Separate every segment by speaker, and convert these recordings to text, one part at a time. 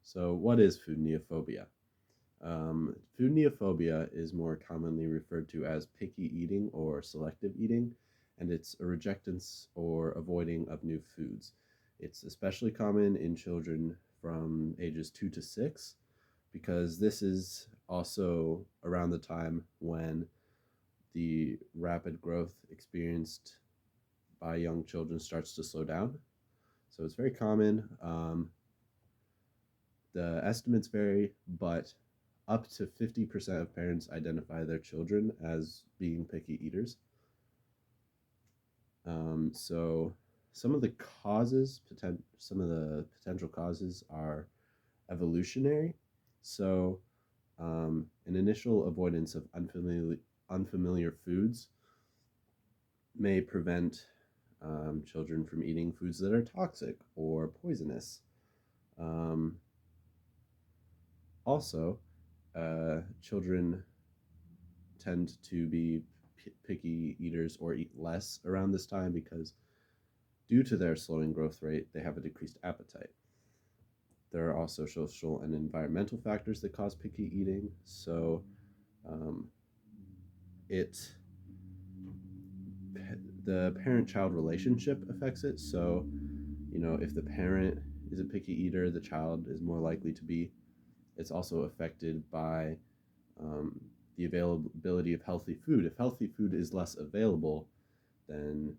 Speaker 1: So, what is food neophobia? Food neophobia is more commonly referred to as picky eating or selective eating, and it's a rejectance or avoiding of new foods. It's especially common in children from ages 2 to 6 because this is also around the time when the rapid growth experienced by young children starts to slow down. So it's very common. The estimates vary, but up to 50% of parents identify their children as being picky eaters. So some of the some of the potential causes are evolutionary. So an initial avoidance of unfamiliar foods may prevent children from eating foods that are toxic or poisonous. Um, Also, children tend to be picky eaters or eat less around this time because, due to their slowing growth rate, they have a decreased appetite. There are also social and environmental factors that cause picky eating. So, um, it the parent-child relationship affects it. So, if the parent is a picky eater, the child is more likely to be. It's also affected by um, the availability of healthy food. If healthy food is less available, then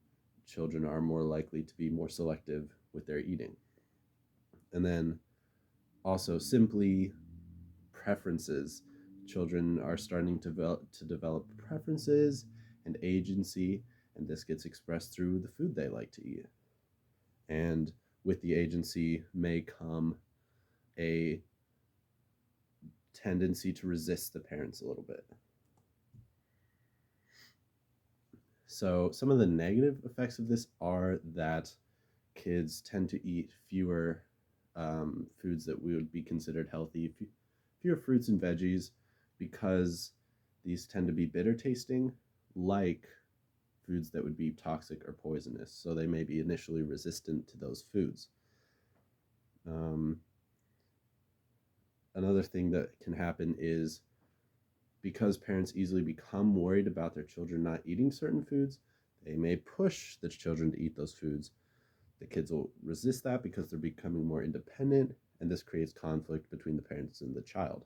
Speaker 1: children are more likely to be more selective with their eating. And then also simply preferences. Children are starting to develop preferences and agency, and this gets expressed through the food they like to eat. And with the agency may come a tendency to resist the parents a little bit. So, some of the negative effects of this are that kids tend to eat fewer foods that we would be considered healthy, fewer fruits and veggies, because these tend to be bitter tasting, like foods that would be toxic or poisonous. So they may be initially resistant to those foods. Um, Another thing that can happen is because parents easily become worried about their children not eating certain foods, they may push the children to eat those foods. The kids will resist that because they're becoming more independent, and this creates conflict between the parents and the child.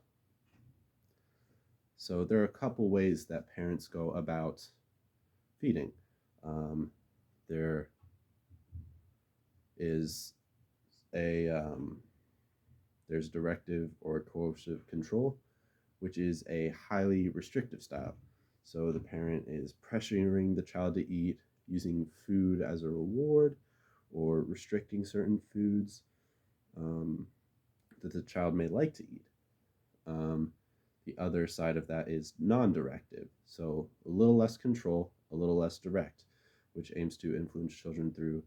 Speaker 1: So there are a couple ways that parents go about feeding. Um, there is a there's directive or coercive control, which is a highly restrictive style. So the parent is pressuring the child to eat, using food as a reward, or restricting certain foods um, that the child may like to eat. Um, the other side of that is non directive, so a little less control, a little less direct, which aims to influence children through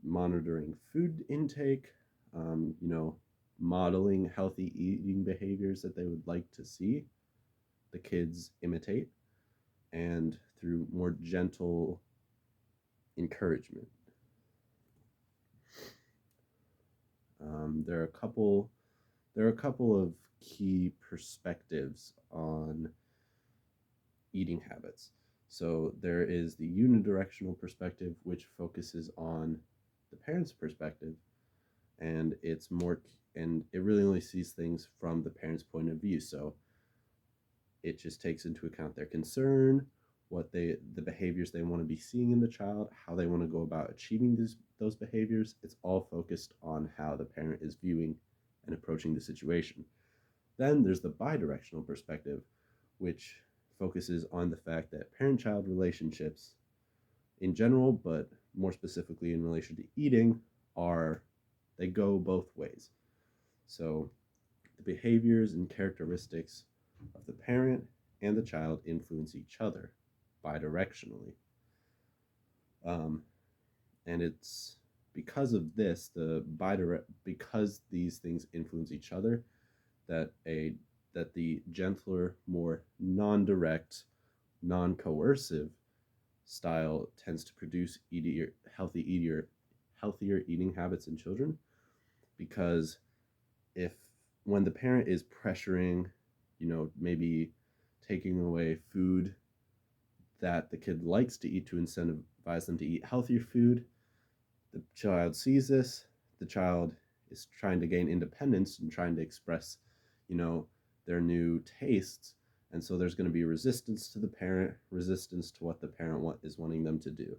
Speaker 1: monitoring food intake, modeling healthy eating behaviors that they would like to see the kids imitate, and through more gentle encouragement. There are a couple. There are a couple of key perspectives on eating habits. So there is the unidirectional perspective, which focuses on the parent's perspective, and it really only sees things from the parent's point of view. So it just takes into account their concern, the behaviors they want to be seeing in the child, how they want to go about achieving those behaviors. It's all focused on how the parent is viewing and approaching the situation. Then there's the bidirectional perspective, which focuses on the fact that parent child relationships in general, but more specifically in relation to eating, they go both ways. So the behaviors and characteristics of the parent and the child influence each other bidirectionally. Um, and it's because of this, because these things influence each other, that the gentler, more non-direct, non-coercive style tends to produce healthier eating habits in children, because if when the parent is pressuring, maybe taking away food that the kid likes to eat to incentivize them to eat healthier food, the child sees this, the child is trying to gain independence and trying to express, you know, their new tastes. And so there's going to be resistance to the parent, resistance to what the parent is wanting them to do.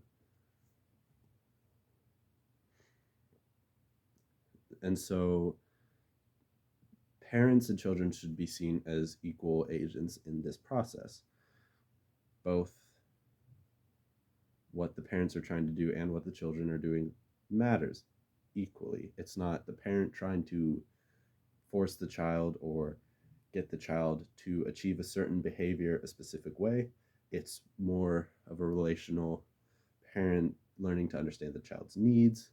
Speaker 1: And so parents and children should be seen as equal agents in this process. Both what the parents are trying to do and what the children are doing matters equally. It's not the parent trying to force the child or get the child to achieve a certain behavior a specific way. It's more of a relational parent learning to understand the child's needs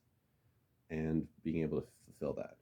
Speaker 1: and being able to fulfill that.